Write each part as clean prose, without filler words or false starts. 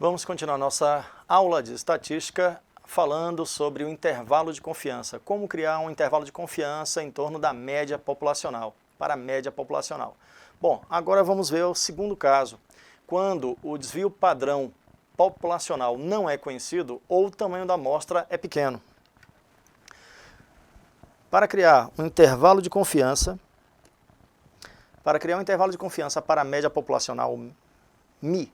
Vamos continuar nossa aula de estatística falando sobre o intervalo de confiança. Como criar um intervalo de confiança em torno da média populacional, para a média populacional. Bom, agora vamos ver o segundo caso. Quando o desvio padrão populacional não é conhecido ou o tamanho da amostra é pequeno. Para criar um intervalo de confiança, para a média populacional μ,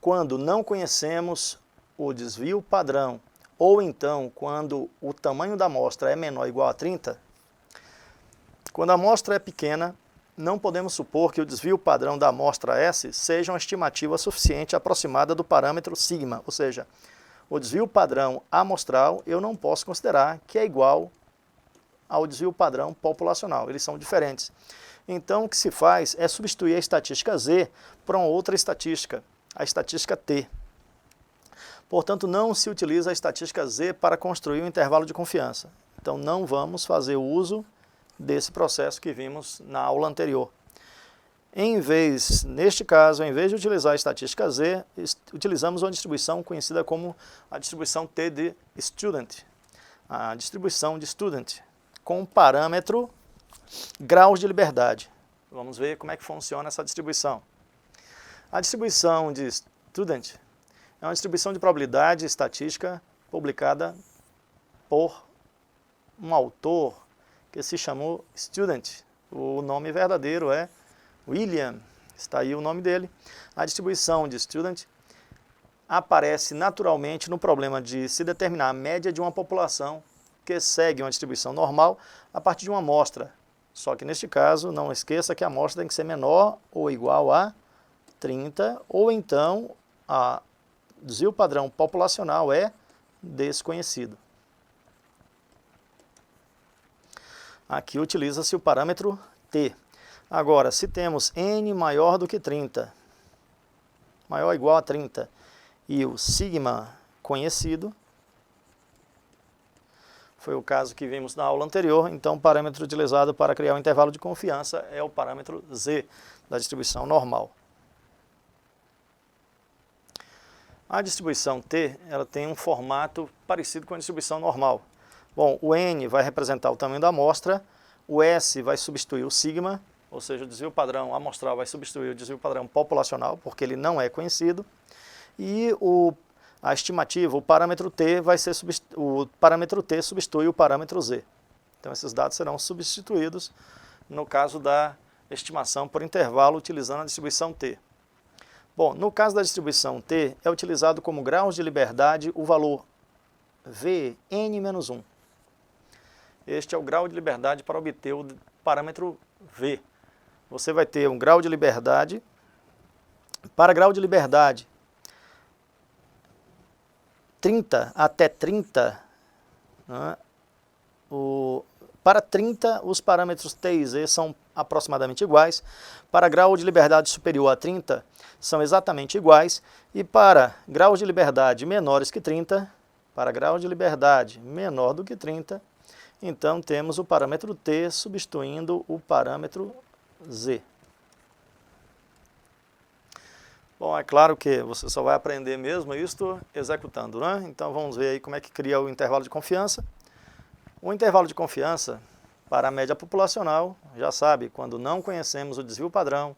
quando não conhecemos o desvio padrão, ou então quando o tamanho da amostra é menor ou igual a 30, quando a amostra é pequena, não podemos supor que o desvio padrão da amostra S seja uma estimativa suficiente aproximada do parâmetro sigma, ou seja, o desvio padrão amostral eu não posso considerar que é igual ao desvio padrão populacional, eles são diferentes. Então o que se faz é substituir a estatística Z por uma outra estatística, a estatística T. Portanto, não se utiliza a estatística Z para construir um intervalo de confiança. Então não vamos fazer uso desse processo que vimos na aula anterior. Neste caso, em vez de utilizar a estatística Z, utilizamos uma distribuição conhecida como a distribuição T de student. A distribuição de student com o parâmetro graus de liberdade. Vamos ver como é que funciona essa distribuição. A distribuição de student é uma distribuição de probabilidade estatística publicada por um autor que se chamou Student. O nome verdadeiro é William, está aí o nome dele. A distribuição de Student aparece naturalmente no problema de se determinar a média de uma população que segue uma distribuição normal a partir de uma amostra. Só que neste caso, não esqueça que a amostra tem que ser menor ou igual a 30, ou então o desvio padrão populacional é desconhecido. Aqui utiliza-se o parâmetro T. Agora, se temos N maior do que 30, maior ou igual a 30, e o sigma conhecido, foi o caso que vimos na aula anterior, então o parâmetro utilizado para criar um intervalo de confiança é o parâmetro Z, da distribuição normal. A distribuição T ela tem um formato parecido com a distribuição normal. Bom, o N vai representar o tamanho da amostra, o S vai substituir o sigma, ou seja, o desvio padrão amostral vai substituir o desvio padrão populacional, porque ele não é conhecido, e a estimativa, o parâmetro T substitui o parâmetro Z. Então esses dados serão substituídos no caso da estimação por intervalo utilizando a distribuição T. Bom, no caso da distribuição T, é utilizado como graus de liberdade o valor Vn-1. Este é o grau de liberdade para obter o parâmetro V. Você vai ter um grau de liberdade. Para grau de liberdade 30 até 30, né, para 30 os parâmetros T e Z são aproximadamente iguais. Para grau de liberdade superior a 30 são exatamente iguais. E para graus de liberdade menores que 30, para grau de liberdade menor do que 30, então temos o parâmetro T substituindo o parâmetro Z. Bom, é claro que você só vai aprender mesmo isto executando, né? Então vamos ver aí como é que cria o intervalo de confiança. O intervalo de confiança para a média populacional, já sabe, quando não conhecemos o desvio padrão,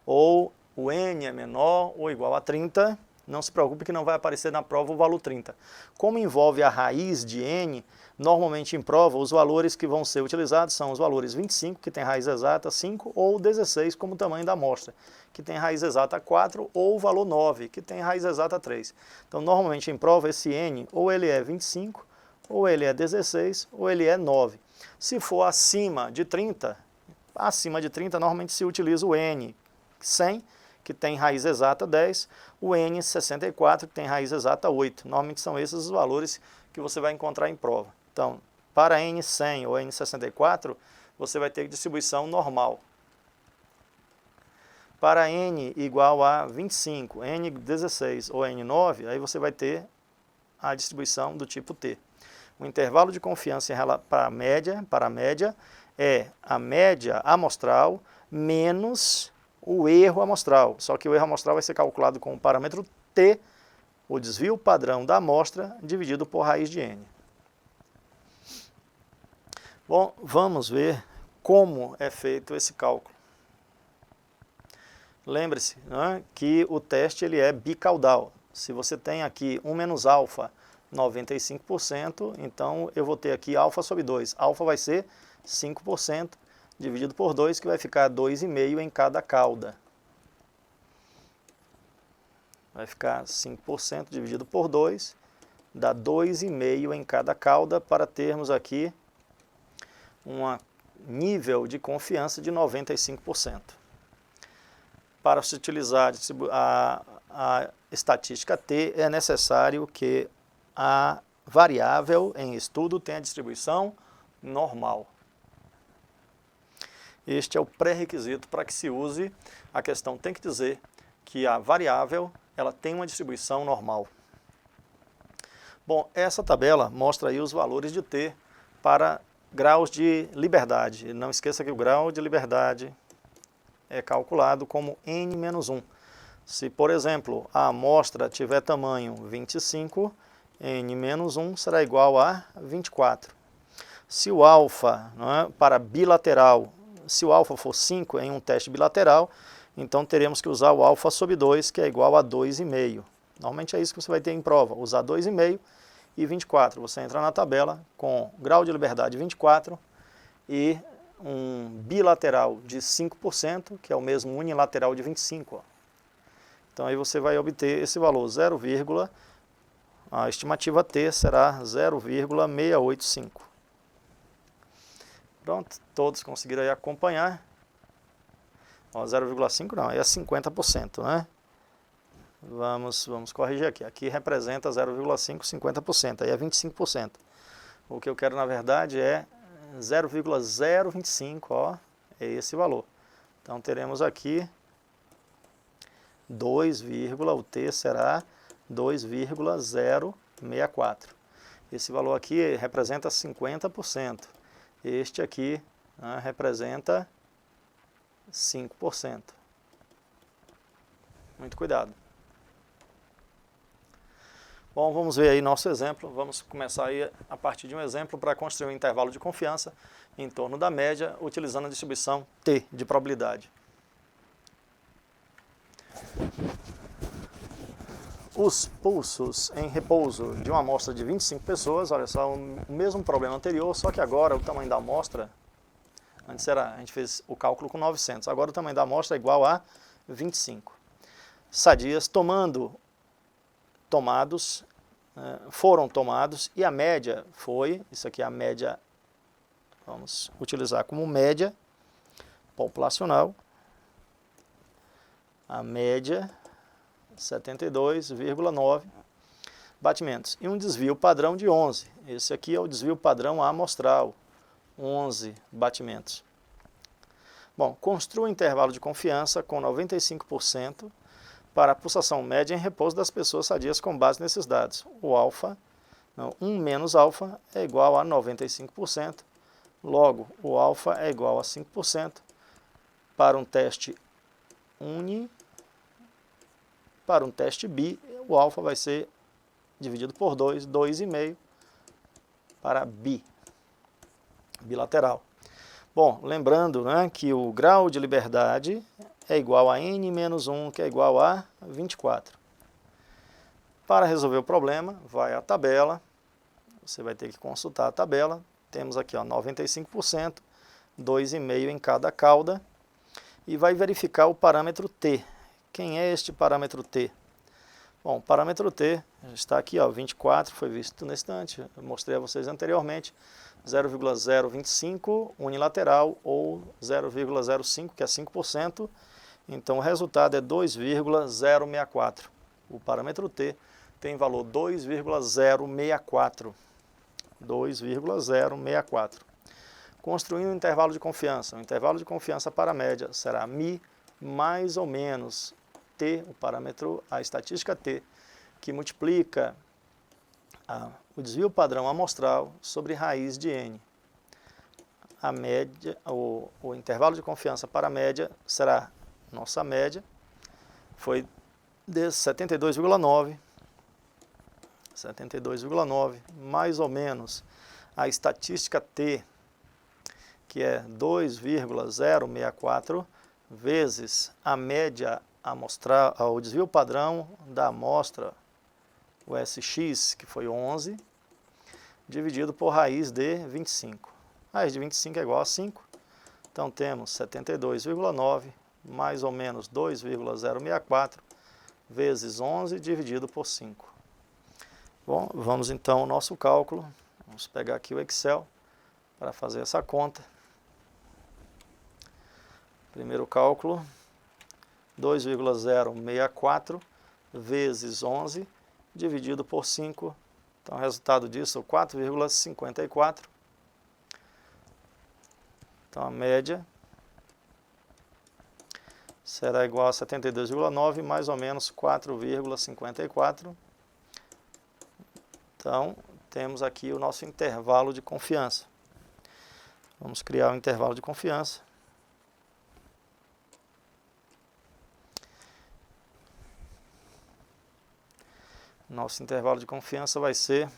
ou o N é menor ou igual a 30, não se preocupe que não vai aparecer na prova o valor 30. Como envolve a raiz de N, normalmente em prova os valores que vão ser utilizados são os valores 25, que tem raiz exata 5, ou 16, como o tamanho da amostra, que tem raiz exata 4, ou o valor 9, que tem raiz exata 3. Então, normalmente em prova esse N ou ele é 25, ou ele é 16, ou ele é 9. Se for acima de 30, normalmente se utiliza o N 100, que tem raiz exata 10, o N 64, que tem raiz exata 8. Normalmente são esses os valores que você vai encontrar em prova. Então, para N 100 ou N 64, você vai ter distribuição normal. Para N igual a 25, N 16 ou N 9, aí você vai ter a distribuição do tipo T. O intervalo de confiança para a média é a média amostral menos o erro amostral. Só que o erro amostral vai ser calculado com o parâmetro T o desvio padrão da amostra dividido por raiz de n. Bom, vamos ver como é feito esse cálculo. Lembre-se, né, que o teste ele é bicaudal. Se você tem aqui 1 menos alfa, 95%, então eu vou ter aqui alfa sobre 2. Alfa vai ser 5% dividido por 2, que vai ficar 2,5 em cada cauda. Vai ficar 5% dividido por 2, dá 2,5 em cada cauda, para termos aqui um nível de confiança de 95%. Para se utilizar a estatística T, é necessário que a variável em estudo tenha distribuição normal. Este é o pré-requisito para que se use. A questão tem que dizer que a variável ela tem uma distribuição normal. Bom, essa tabela mostra aí os valores de T para graus de liberdade. Não esqueça que o grau de liberdade é calculado como n-1. Se, por exemplo, a amostra tiver tamanho 25, n-1 será igual a 24. Se o alfa, não é, para bilateral, se o alfa for 5 em um teste bilateral, então teremos que usar o alfa sobre 2, que é igual a 2,5. Normalmente é isso que você vai ter em prova, usar 2,5 e 24. Você entra na tabela com grau de liberdade 24 e um bilateral de 5%, que é o mesmo unilateral de 25. Ó. Então aí você vai obter esse valor, a estimativa T será 0,685. Pronto, todos conseguiram aí acompanhar. 0,5 não, é 50%, né? Vamos corrigir aqui. Aqui representa 0,5, 50%, aí é 25%. O que eu quero, na verdade, é 0,025, ó, é esse valor. Então, teremos aqui 2, o T será 2,064. Esse valor aqui representa 50%. Este aqui, né, representa 5%. Muito cuidado. Bom, vamos ver aí nosso exemplo. Vamos começar aí a partir de um exemplo para construir um intervalo de confiança em torno da média, utilizando a distribuição T de probabilidade. Os pulsos em repouso de uma amostra de 25 pessoas, olha só, o mesmo problema anterior, só que agora o tamanho da amostra, antes a gente fez o cálculo com 900, agora o tamanho da amostra é igual a 25. Sadias foram tomados e a média foi, isso aqui é a média, vamos utilizar como média populacional, a média 72,9 batimentos e um desvio padrão de 11. Esse aqui é o desvio padrão amostral, 11 batimentos. Bom, construa um intervalo de confiança com 95% para a pulsação média em repouso das pessoas sadias com base nesses dados. O alfa, 1 menos alfa é igual a 95%, logo o alfa é igual a 5% para um teste uni. Para um teste bi, o alfa vai ser dividido por 2, 2,5 para bilateral. Bom, lembrando, né, que o grau de liberdade é igual a n-1, que é igual a 24. Para resolver o problema, vai à tabela, você vai ter que consultar a tabela, temos aqui ó, 95%, 2,5 em cada cauda, e vai verificar o parâmetro T. Quem é este parâmetro T? Bom, o parâmetro T está aqui, ó, 24, foi visto na estante, eu mostrei a vocês anteriormente, 0,025 unilateral ou 0,05, que é 5%, então o resultado é 2,064. O parâmetro T tem valor 2,064. 2,064. Construindo um intervalo de confiança. O intervalo de confiança para a média será μ mais ou menos T, o parâmetro, a estatística T, que multiplica o desvio padrão amostral sobre raiz de n. A média, o intervalo de confiança para a média será, nossa média foi de 72,9 72,9, mais ou menos a estatística T, que é 2,064, vezes a média amostral, o desvio padrão da amostra, o SX, que foi 11, dividido por raiz de 25. Raiz de 25 é igual a 5, então temos 72,9, mais ou menos 2,064, vezes 11, dividido por 5. Bom, vamos então ao nosso cálculo. Vamos pegar aqui o Excel para fazer essa conta. Primeiro cálculo, 2,064 vezes 11 dividido por 5. Então, o resultado disso é 4,54. Então, a média será igual a 72,9 mais ou menos 4,54. Então, temos aqui o nosso intervalo de confiança. Vamos criar um intervalo de confiança. Nosso intervalo de confiança vai ser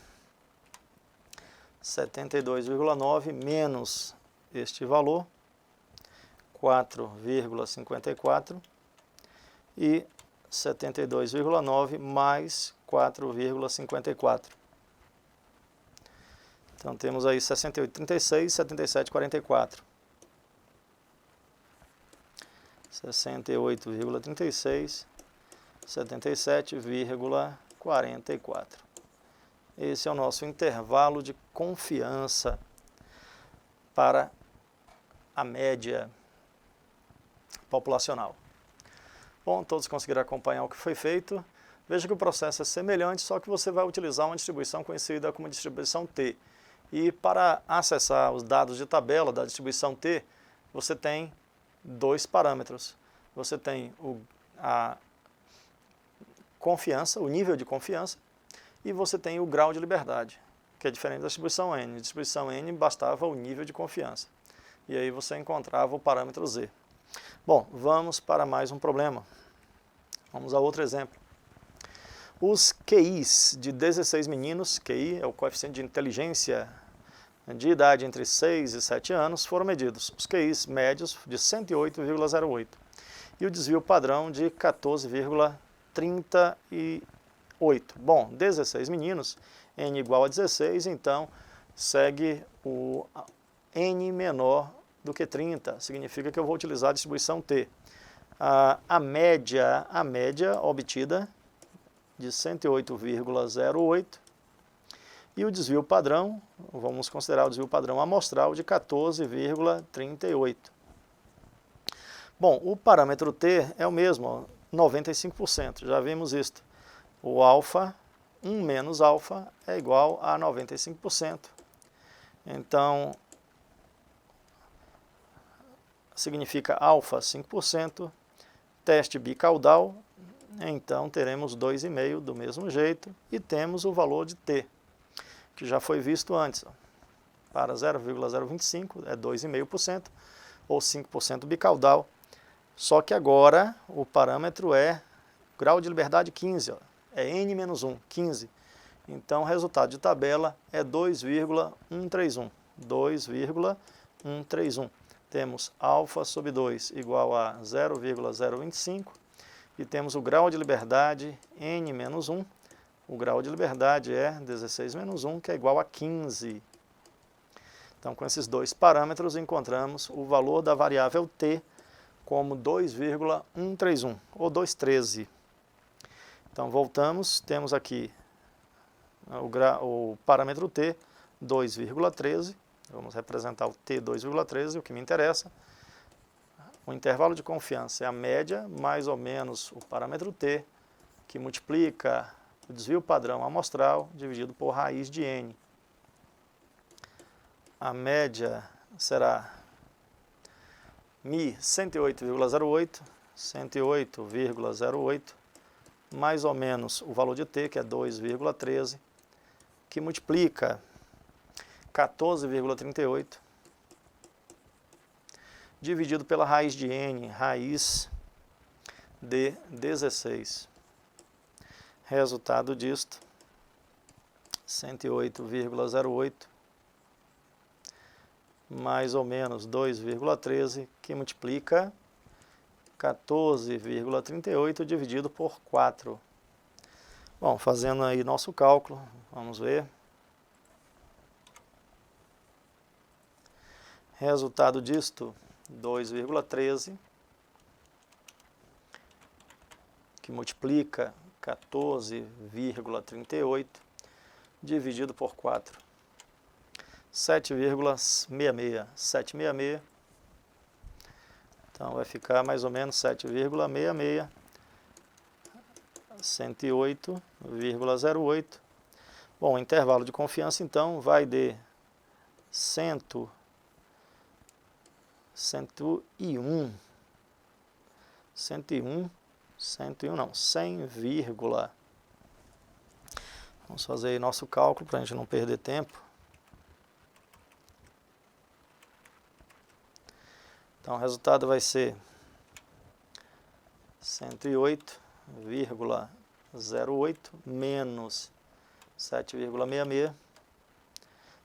72,9 menos este valor, 4,54, e 72,9 mais 4,54. Então temos aí 68,36, 77,44. 68,36, 77,44. Esse é o nosso intervalo de confiança para a média populacional. Bom, todos conseguiram acompanhar o que foi feito. Veja que o processo é semelhante, só que você vai utilizar uma distribuição conhecida como distribuição T. E para acessar os dados de tabela da distribuição T, você tem dois parâmetros. Você tem a confiança, o nível de confiança, e você tem o grau de liberdade, que é diferente da distribuição N. Na distribuição N bastava o nível de confiança. E aí você encontrava o parâmetro Z. Bom, vamos para mais um problema. Vamos a outro exemplo. Os QIs de 16 meninos, QI é o coeficiente de inteligência de idade entre 6 e 7 anos, foram medidos. Os QIs médios de 108,08 e o desvio padrão de 14,38. Bom, 16 meninos, N igual a 16, então segue o N menor do que 30, significa que eu vou utilizar a distribuição T. A média obtida de 108,08 e o desvio padrão, vamos considerar o desvio padrão amostral de 14,38. Bom, o parâmetro T é o mesmo, 95%, já vimos isto. O alfa, 1 menos alfa, é igual a 95%. Então, significa alfa 5%, teste bicaudal, então teremos 2,5 do mesmo jeito, e temos o valor de T, que já foi visto antes. Para 0,025 é 2,5%, ou 5% bicaudal, só que agora o parâmetro é grau de liberdade 15, é N menos 1, 15. Então o resultado de tabela é 2,131, 2,131. Temos alfa sobre 2 igual a 0,025 e temos o grau de liberdade N menos 1. O grau de liberdade é 16 menos 1, que é igual a 15. Então, com esses dois parâmetros, encontramos o valor da variável T como 2,131, ou 213. Então, voltamos, temos aqui o parâmetro T, 2,13. Vamos representar o T 2,13, o que me interessa. O intervalo de confiança é a média, mais ou menos o parâmetro T, que multiplica o desvio padrão amostral dividido por raiz de N. A média será Mi 108,08, 108,08, mais ou menos o valor de T, que é 2,13, que multiplica 14,38, dividido pela raiz de N, raiz de 16. Resultado disto 108,08 mais ou menos 2,13, que multiplica 14,38 dividido por 4. Bom, fazendo aí nosso cálculo, vamos ver. Resultado disto, 2,13, que multiplica 14,38 dividido por 4. 7,66. 766. Então vai ficar mais ou menos 7,66. 108,08. Bom, o intervalo de confiança então vai de 101, não, 100, vamos fazer aí nosso cálculo para a gente não perder tempo. Então o resultado vai ser 108,08 menos 7,66,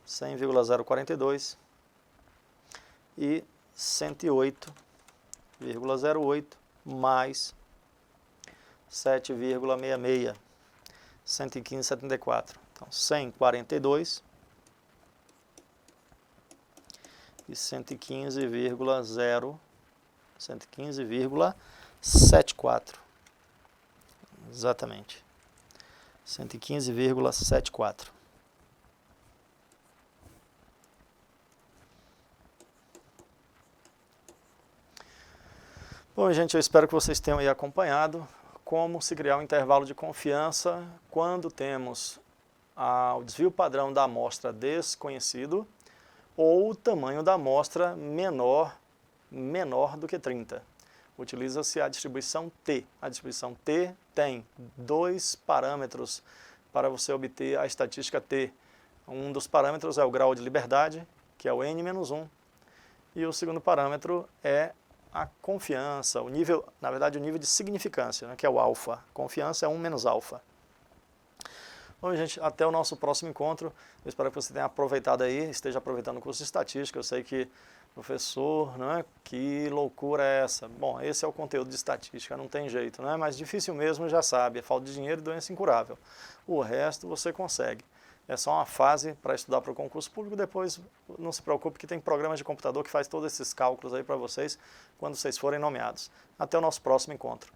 100,042 e 108,08 mais 7,66, 115,74. Então 142 e 115,74. Exatamente. 115,74. Bom, gente, eu espero que vocês tenham aí acompanhado como se criar um intervalo de confiança quando temos o desvio padrão da amostra desconhecido ou o tamanho da amostra menor do que 30. Utiliza-se a distribuição T. A distribuição T tem dois parâmetros para você obter a estatística T. Um dos parâmetros é o grau de liberdade, que é o N-1, e o segundo parâmetro é a confiança, o nível, na verdade o nível de significância, né, que é o alfa. Confiança é 1 menos alfa. Bom, gente, até o nosso próximo encontro. Eu espero que você tenha aproveitado aí, esteja aproveitando o curso de estatística. Eu sei que, professor, né, que loucura é essa? Bom, esse é o conteúdo de estatística, não tem jeito, né? Mas difícil mesmo, já sabe, é falta de dinheiro e doença incurável. O resto você consegue. É só uma fase para estudar para o concurso público, depois não se preocupe que tem programas de computador que faz todos esses cálculos aí para vocês quando vocês forem nomeados. Até o nosso próximo encontro.